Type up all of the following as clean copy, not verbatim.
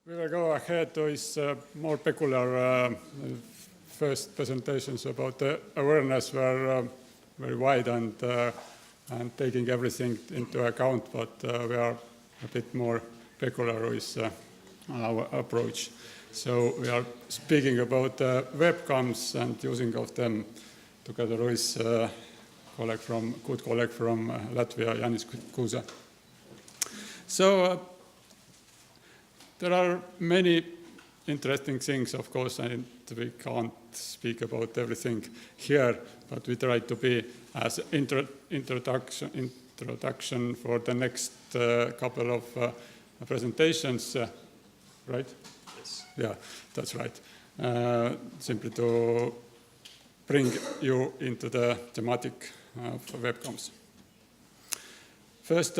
We will go ahead with more peculiar first presentations about the awareness were very wide and taking everything into account, but we are a bit more peculiar with our approach. So we are speaking about webcams and using of them together with good colleague from Latvia, Sellis Kuze. So there are many interesting things, of course, and we can't speak about everything here, but we try to be as introduction for the next couple of presentations, right? Yes. Yeah, that's right. Simply to bring you into the thematic of webcams. First,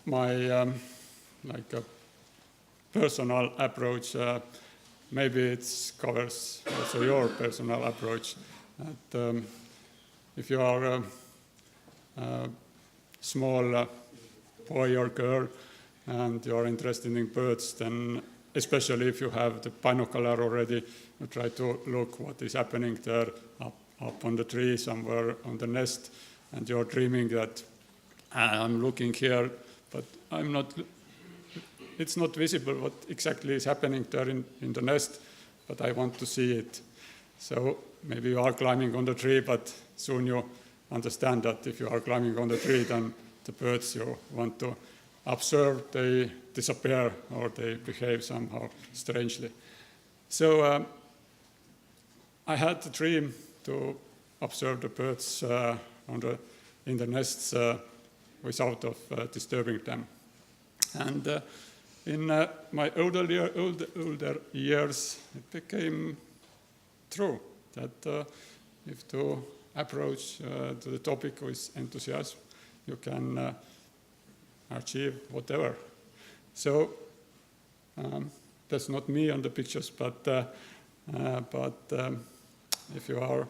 my personal approach, maybe it covers also your personal approach. That, if you are a small boy or girl and you are interested in birds, then especially if you have the binocular already, you try to look what is happening there up on the tree somewhere on the nest, and you're dreaming that I'm looking here, but it's not visible what exactly is happening there in the nest, but I want to see it. So maybe you are climbing on the tree, but soon you understand that if you are climbing on the tree, then the birds you want to observe, they disappear or they behave somehow strangely. So I had the dream to observe the birds in the nests without disturbing them. And in my older years, it became true that if to approach to the topic with enthusiasm, you can achieve whatever. So that's not me on the pictures, but if you are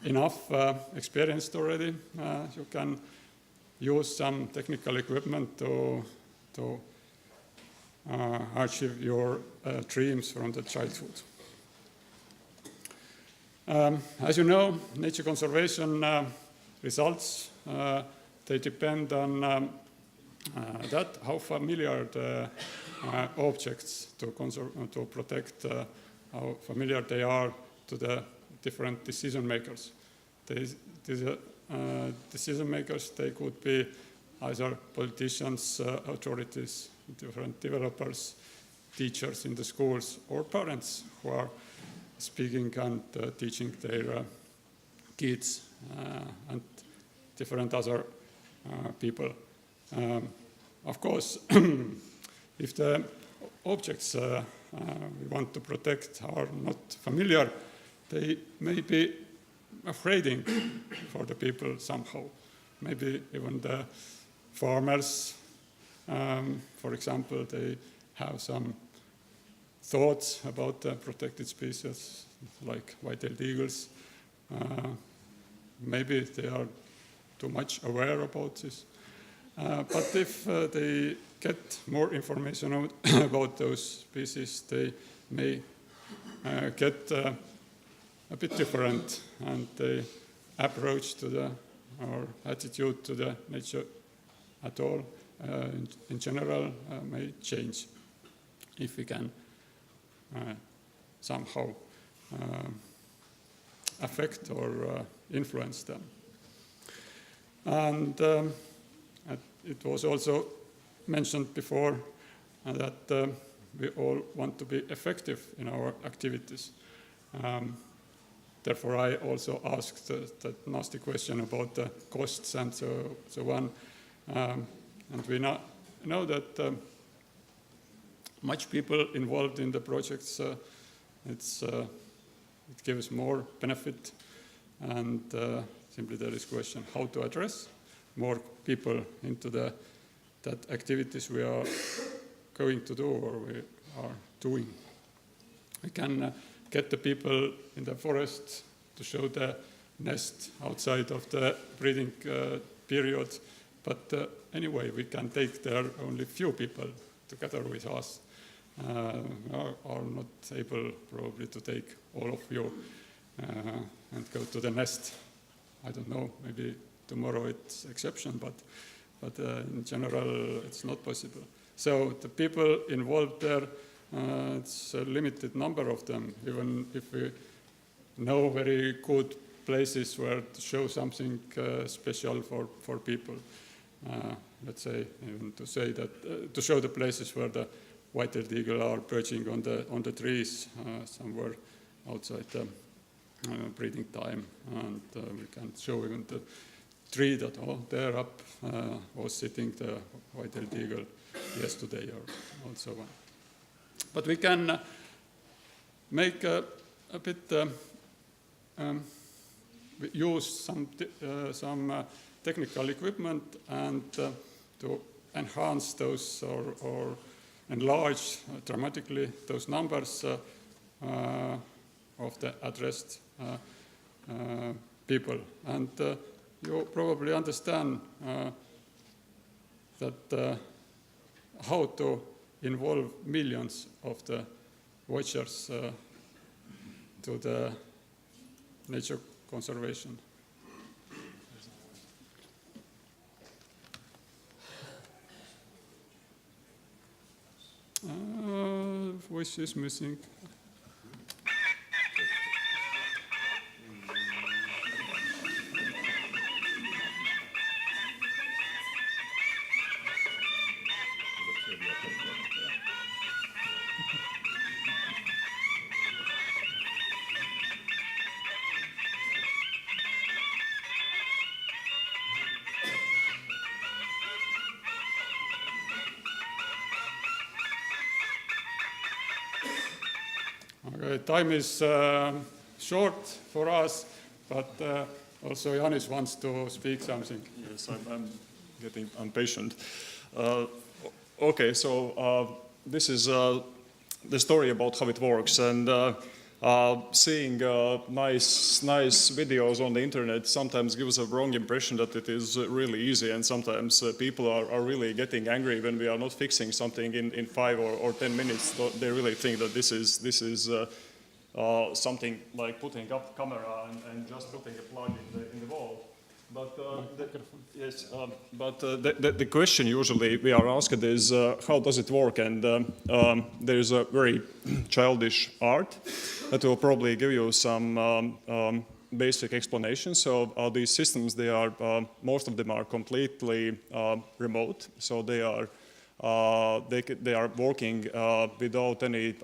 enough experienced already, you can use some technical equipment to achieve your dreams from the childhood. As you know, nature conservation results, they depend on that how familiar the objects to protect, how familiar they are to the different decision makers. Decision makers, they could be either politicians, authorities, different developers, teachers in the schools, or parents who are speaking and teaching their kids and different other people. Of course, if the objects we want to protect are not familiar, they may be afraid for the people somehow. Maybe even the farmers, for example, they have some thoughts about protected species like white-tailed eagles. Maybe they are too much aware about this. But if they get more information about those species, they may get a bit different, and the approach to or attitude to the nature at all, in general, may change if we can somehow affect or influence them. And it was also mentioned before that we all want to be effective in our activities. Therefore, I also asked that nasty question about the costs and so on. And we know that much people involved in the projects, it gives more benefit. And simply there is question how to address more people into that activities we are going to do or we are doing. We can get the people in the forest to show the nest outside of the breeding period, but anyway, we can take there only few people together with us. Are not able probably to take all of you and go to the nest. I don't know, maybe tomorrow it's exception, but in general it's not possible. So the people involved there, it's a limited number of them, even if we know very good places where to show something special for people. Let's say, even to say that, to show the places where the white-tailed eagle are perching on the trees somewhere outside the breeding time, and we can show even the tree that there up was sitting the white-tailed eagle yesterday or so on. But we can make a bit use some technical equipment and to enhance those or enlarge dramatically those numbers of the addressed people. And you probably understand that how to involve millions of the watchers to the nature conservation. Voice is missing. Time is short for us, but also Janis wants to speak something. Yes, I'm getting impatient. Okay, so this is the story about how it works, and seeing nice videos on the internet sometimes gives a wrong impression that it is really easy, and sometimes people are really getting angry when we are not fixing something in 5 or 10 minutes. They really think that this is something like putting up camera and just putting a plug in the wall. But the question usually we are asked is how does it work? And there is a very childish art that will probably give you some basic explanation. So these systems, they are most of them are completely remote. So they are working without any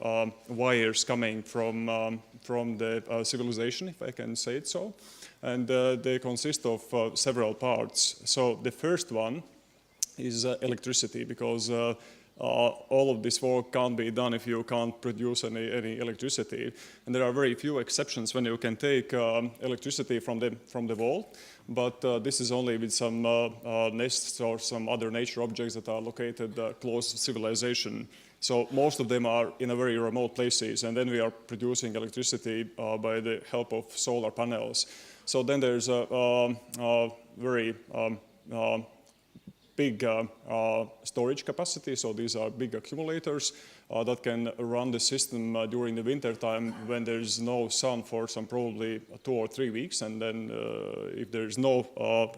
wires coming from the civilization, if I can say it so. And they consist of several parts. So the first one is electricity, because all of this work can't be done if you can't produce any electricity. And there are very few exceptions when you can take electricity from the wall. But this is only with some nests or some other nature objects that are located close to civilization. So most of them are in a very remote places, and then we are producing electricity by the help of solar panels. So then there's a very big storage capacity. So these are big accumulators that can run the system during the winter time when there's no sun for some probably 2 or 3 weeks. And then if there's no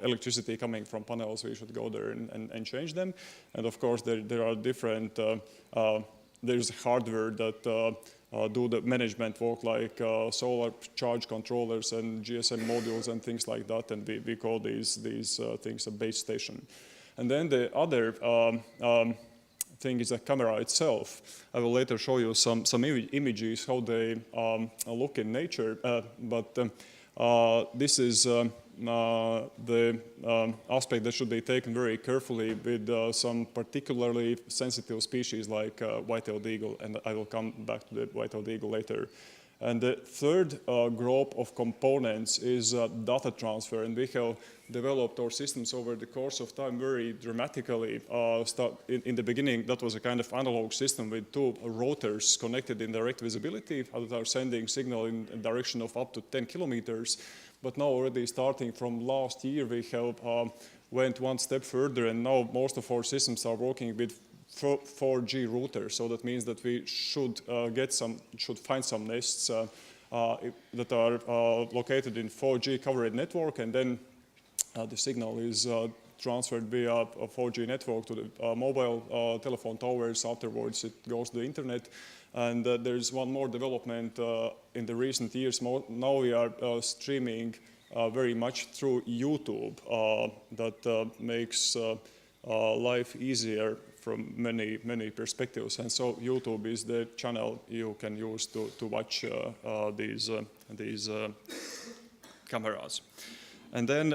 electricity coming from panels, we should go there and change them. And of course, there are different, there's hardware that do the management work, like solar charge controllers and GSM modules and things like that. And we call these things a base station. And then the other thing is the camera itself. I will later show you some images, how they look in nature. But this is the aspect that should be taken very carefully with some particularly sensitive species like white-tailed eagle, and I will come back to the white-tailed eagle later. And the third group of components is data transfer, and we have developed our systems over the course of time very dramatically. In the beginning, that was a kind of analog system with 2 rotors connected in direct visibility that are sending signal in a direction of up to 10 kilometers. But now already starting from last year, we have went one step further, and now most of our systems are working with 4G routers. So that means that we should find some nests that are located in 4G covered network, and then the signal is transferred via a 4G network to the mobile telephone towers. Afterwards, it goes to the internet. And there's one more development in the recent years. Now we are streaming very much through YouTube that makes life easier from many perspectives. And so YouTube is the channel you can use to watch these cameras. And then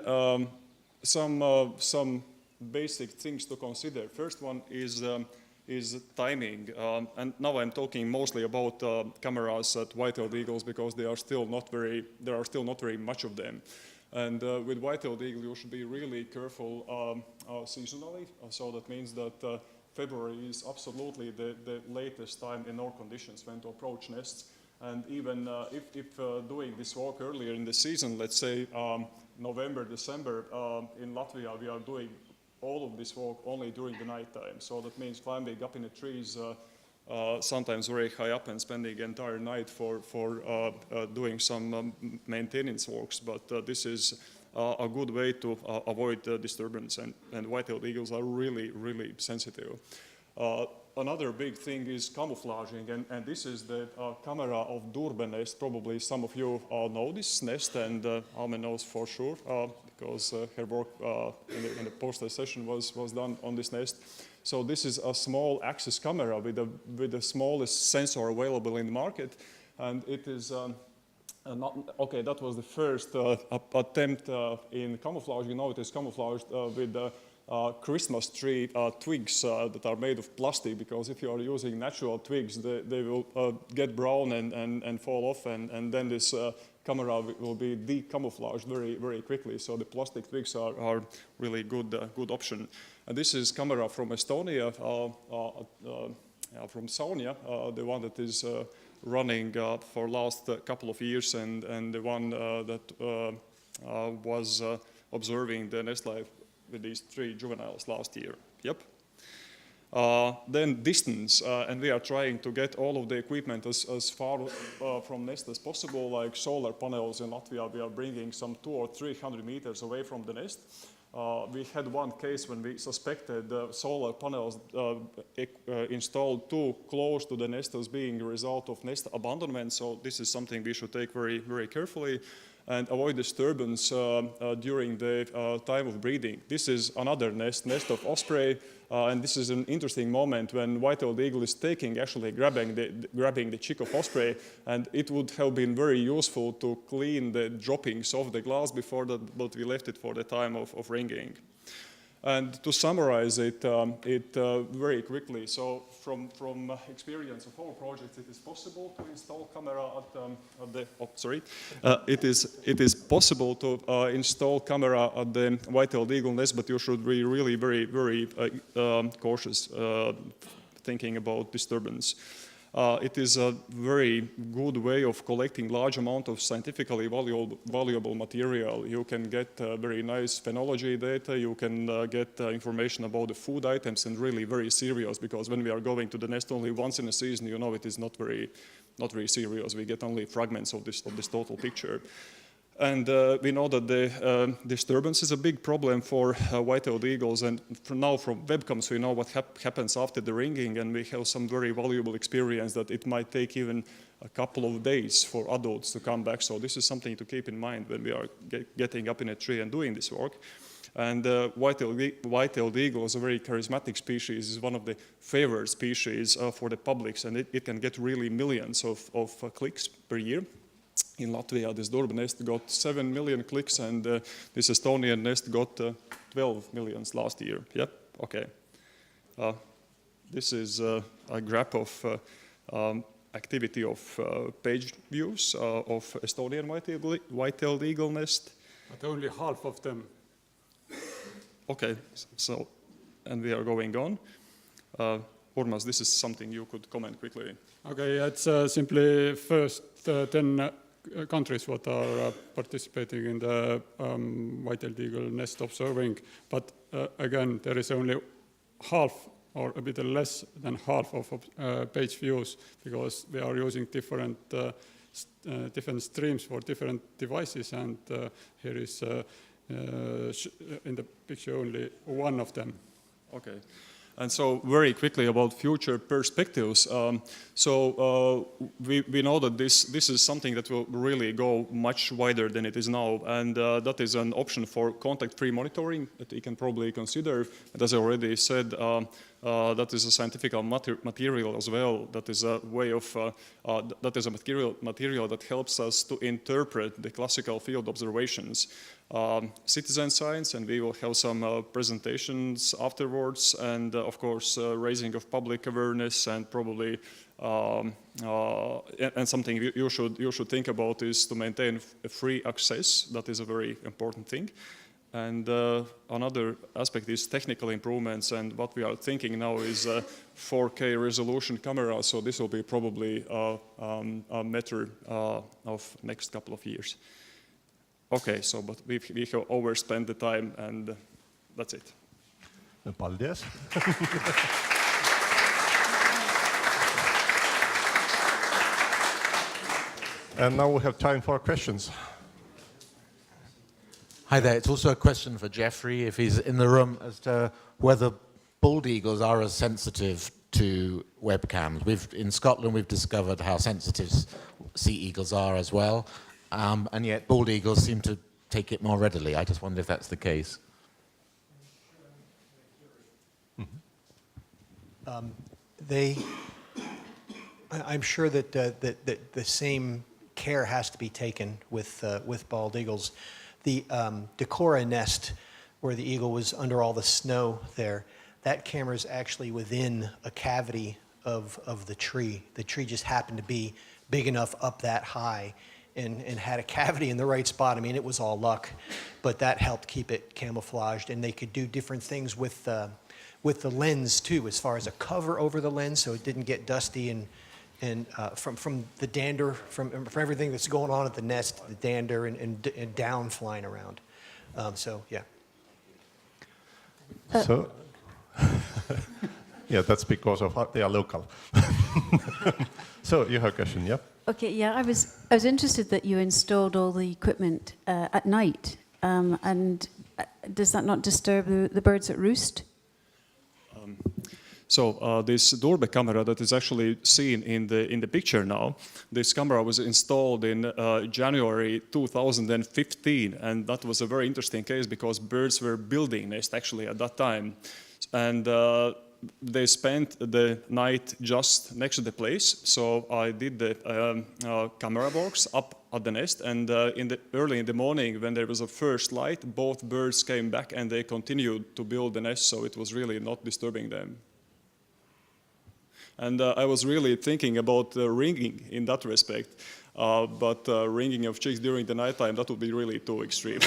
some basic things to consider. First one is timing, and now I'm talking mostly about cameras at white-tailed eagles because there are still not very much of them. And with white-tailed eagle, you should be really careful seasonally. So that means that February is absolutely the latest time in our conditions when to approach nests. And even if doing this walk earlier in the season, let's say November, December, in Latvia, we are doing all of this walk only during the night time. So that means climbing up in the trees, sometimes very high up, and spending the entire night for doing some maintenance works. But this is a good way to avoid disturbance, and white-tailed eagles are really sensitive. Another big thing is camouflaging, and this is the camera of Durbe nest. Probably some of you know this nest, and Alme knows for sure because her work in the poster session was done on this nest. So this is a small axis camera with the smallest sensor available in the market, and it is that was the first attempt in camouflaging. Now it is camouflaged with Christmas tree twigs that are made of plastic, because if you are using natural twigs, they will get brown and fall off, and then this camera will be decamouflaged very quickly. So the plastic twigs are really good option. And this is camera from Estonia, from Saunia, the one that is running for last couple of years, and the one that was observing the nest life with these 3 juveniles last year. Yep. Then distance, and we are trying to get all of the equipment as far from nest as possible, like solar panels in Latvia. We are bringing some 200 or 300 meters away from the nest. We had one case when we suspected solar panels installed too close to the nest as being a result of nest abandonment. So this is something we should take very carefully and avoid disturbance during the time of breeding. This is another nest of osprey, and this is an interesting moment when white-tailed eagle is actually grabbing the chick of osprey, and it would have been very useful to clean the droppings of the glass before that, but we left it for the time of ringing. And to summarize it very quickly, so from experience of our projects, it is possible to install camera it is possible to install camera at the white-tailed eagle nest, but you should be really very cautious thinking about disturbance. It is a very good way of collecting large amount of scientifically valuable material. You can get very nice phenology data, you can get information about the food items, and really very serious, because when we are going to the nest only once in a season, you know, it is not very serious. We get only fragments of this total picture. And we know that the disturbance is a big problem for white-tailed eagles, and now from webcams we know what happens after the ringing, and we have some very valuable experience that it might take even a couple of days for adults to come back. So this is something to keep in mind when we are getting up in a tree and doing this work. And white-tailed eagle is a very charismatic species. It's one of the favored species for the publics, and it can get really millions of clicks per year. In Latvia, this Durbe nest got 7 million clicks, and this Estonian nest got 12 million last year. Yep, okay. This is a graph of activity of page views of Estonian white-tailed eagle nest. But only half of them. Okay, so, and we are going on. Urmas, this is something you could comment quickly. Okay, it's simply first 10 countries what are participating in the white-tailed eagle nest observing, but again, there is only half or a bit less than half of page views because we are using different streams for different devices, and here is in the picture only one of them. Okay. And so very quickly about future perspectives. We know that this is something that will really go much wider than it is now, and that is an option for contact-free monitoring that you can probably consider. And as I already said, that is a scientific material as well. That is a way of that is a material that helps us to interpret the classical field observations. Citizen science, and we will have some presentations afterwards, and of course raising of public awareness, and probably and something you should think about is to maintain free access. That is a very important thing. And another aspect is technical improvements, and what we are thinking now is 4K resolution camera, so this will be probably a matter of next couple of years. Okay, so but we have overspent the time, and that's it. Paldies. And now we have time for questions. Hi there. It's also a question for Jeffrey, if he's in the room, as to whether bald eagles are as sensitive to webcams. In Scotland, we've discovered how sensitive sea eagles are as well, and yet bald eagles seem to take it more readily. I just wonder if that's the case. I'm sure that the same care has to be taken with bald eagles. The Decorah nest, where the eagle was under all the snow there, that camera is actually within a cavity of the tree. The tree just happened to be big enough up that high and had a cavity in the right spot. I mean, it was all luck, but that helped keep it camouflaged, and they could do different things with the lens too, as far as a cover over the lens so it didn't get dusty, and from the dander, from everything that's going on at the nest, the dander and down flying around. So, yeah. So, yeah, that's because of they are local. So you have a question, yeah? Okay, yeah, I was interested that you installed all the equipment at night, and does that not disturb the birds at roost? So this doorbell camera that is actually seen in the picture now, this camera was installed in January 2015, and that was a very interesting case because birds were building nests actually at that time, and they spent the night just next to the place. So I did the camera box up at the nest, and early in the morning when there was a first light, both birds came back and they continued to build the nest, so it was really not disturbing them. And I was really thinking about ringing in that respect, but ringing of chicks during the nighttime, that would be really too extreme.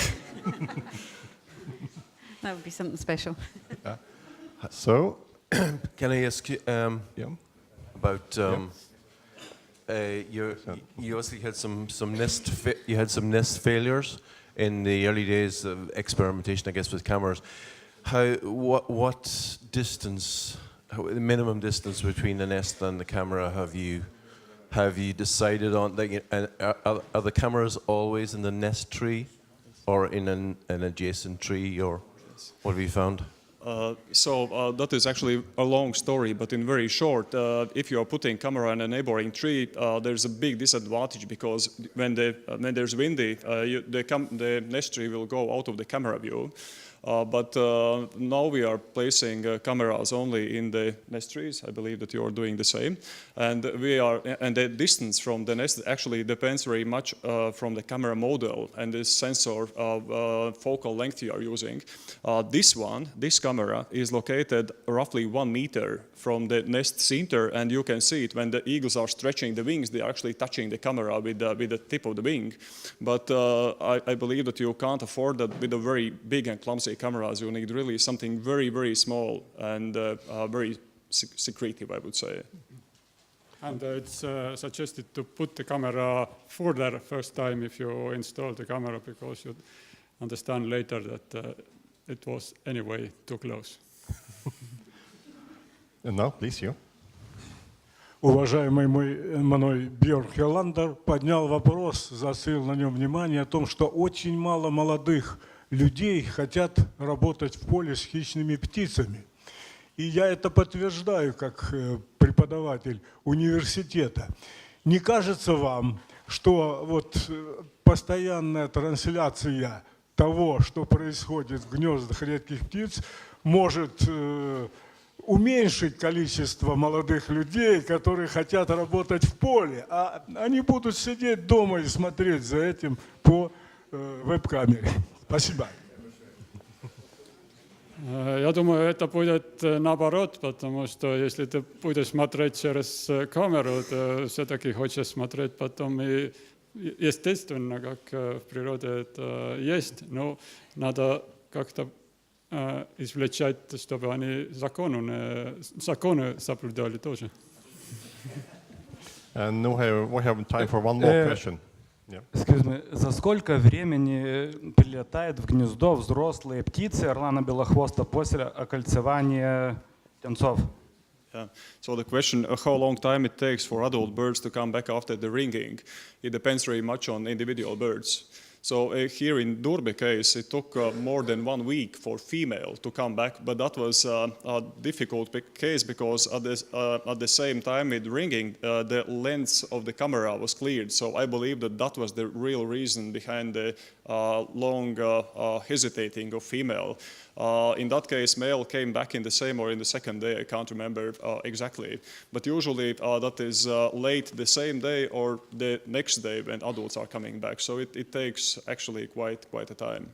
That would be something special. So, can I ask you about you also had some nest failures in the early days of experimentation, I guess, with cameras. What distance? The minimum distance between the nest and the camera have you decided on? Like, are the cameras always in the nest tree, or in an adjacent tree, or what have you found? So that is actually a long story, but in very short, if you are putting camera in a neighboring tree, there's a big disadvantage because when there's windy, the nest tree will go out of the camera view. But now we are placing cameras only in the nest trees. I believe that you are doing the same, and the distance from the nest actually depends very much from the camera model and the sensor focal length you are using. This camera is located roughly 1 meter from the nest center, and you can see it when the eagles are stretching the wings. They are actually touching the camera with the tip of the wing. But I believe that you can't afford that with a very big and clumsy cameras. You need really something very, very small and very secretive, I would say. And it's suggested to put the camera further first time if you install the camera, because you understand later that it was anyway too close. And now, please, you. Уважаемый мной Бьорк Хелландер поднял вопрос, заострил на нем внимание, о том, что очень мало молодых людей хотят работать в поле с хищными птицами. И я это подтверждаю как преподаватель университета. Не кажется вам, что вот постоянная трансляция того, что происходит в гнездах редких птиц, может уменьшить количество молодых людей, которые хотят работать в поле, а они будут сидеть дома и смотреть за этим по веб-камере? Спасибо. Я думаю, это будет наоборот, потому что если ты будешь смотреть через камеру, то все-таки хочешь смотреть потом и естественно, как в природе это есть, но надо как-то извлечать, чтобы они законы соблюдали тоже. And we have time for one more question. Yeah. Excuse me, за сколько времени прилетает в гнездо взрослые птицы орлана белохвоста после окольцевания птенцов? Yeah. So the question, how long time it takes for adult birds to come back after the ringing, it depends very much on individual birds. So here in Durbe case, it took more than 1 week for female to come back, but that was a difficult case because at the same time with ringing, the lens of the camera was cleared. So I believe that was the real reason behind the long hesitating of female. In that case, male came back in the same or in the second day, I can't remember exactly. But usually that is late the same day or the next day when adults are coming back. So it takes actually quite a time.